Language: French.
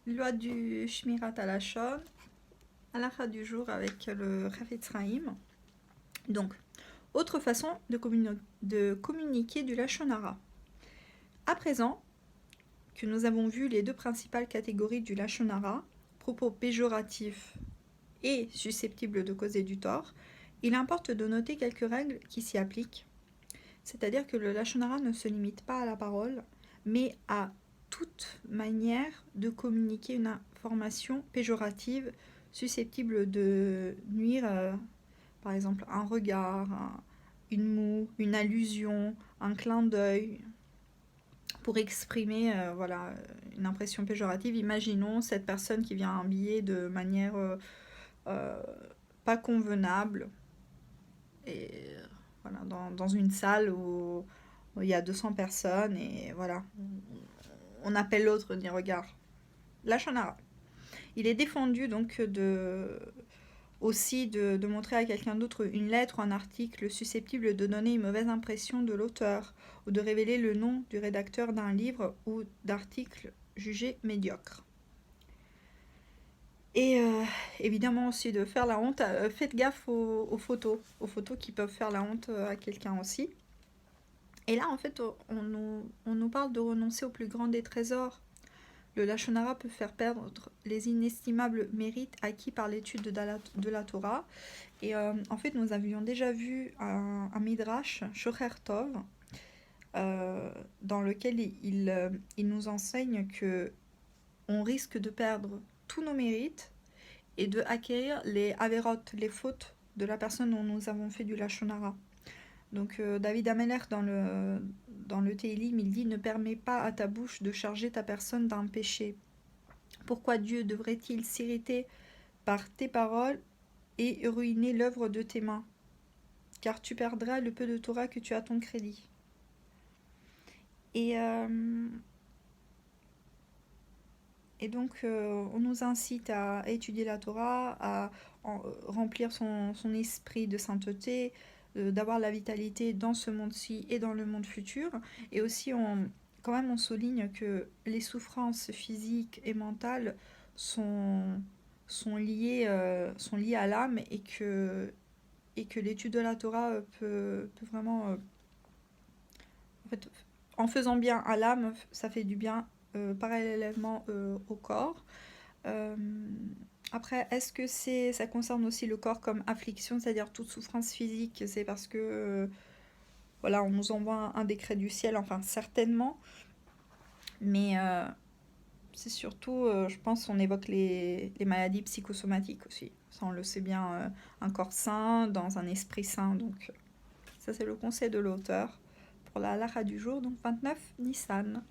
loi du Shmirat Halachon, halakha du jour avec le Chafetz Chaim. Donc, autre façon de communiquer du Lashon Hara. À présent que nous avons vu les deux principales catégories du Lashon Hara, propos péjoratifs et susceptibles de causer du tort, il importe de noter quelques règles qui s'y appliquent. C'est-à-dire que le Lashon Hara ne se limite pas à la parole, mais à toute manière de communiquer une information péjorative susceptible de nuire, par exemple un regard, une moue, une allusion, un clin d'œil, pour exprimer voilà, une impression péjorative. Imaginons cette personne qui vient habillée de manière euh, pas convenable, et voilà, dans une salle où il y a 200 personnes, et voilà, on appelle l'autre, on dit regarde, Lashon Hara. Il est défendu donc aussi de montrer à quelqu'un d'autre une lettre ou un article susceptible de donner une mauvaise impression de l'auteur, ou de révéler le nom du rédacteur d'un livre ou d'article jugé médiocre. Et évidemment aussi de faire la honte, faites gaffe aux photos qui peuvent faire la honte à quelqu'un aussi. Et là en fait on nous parle de renoncer au plus grand des trésors. Le Lashon Hara peut faire perdre les inestimables mérites acquis par l'étude de la Torah. Et en fait, nous avions déjà vu un Midrash, Shocher Tov, dans lequel il nous enseigne que on risque de perdre tous nos mérites et de acquérir les averot, les fautes de la personne dont nous avons fait du Lashon Hara. Donc David Ameler dans le Teilim, il dit « Ne permets pas à ta bouche de charger ta personne d'un péché. Pourquoi Dieu devrait-il s'irriter par tes paroles et ruiner l'œuvre de tes mains? Car tu perdras le peu de Torah que tu as à ton crédit. » Et donc, on nous incite à étudier la Torah, à remplir son esprit de sainteté, d'avoir la vitalité dans ce monde-ci et dans le monde futur. Et aussi, quand même, on souligne que les souffrances physiques et mentales sont liées à l'âme, et que l'étude de la Torah peut vraiment... en fait, en faisant bien à l'âme, ça fait du bien parallèlement au corps. Euh, Après, est-ce que ça concerne aussi le corps comme affliction, c'est-à-dire toute souffrance physique? C'est parce que voilà, on nous envoie un décret du ciel, enfin certainement, mais c'est surtout, je pense, on évoque les maladies psychosomatiques aussi. Ça, on le sait bien, un corps sain dans un esprit sain. Donc, ça, c'est le conseil de l'auteur pour la halakha du jour, donc 29 Nissan.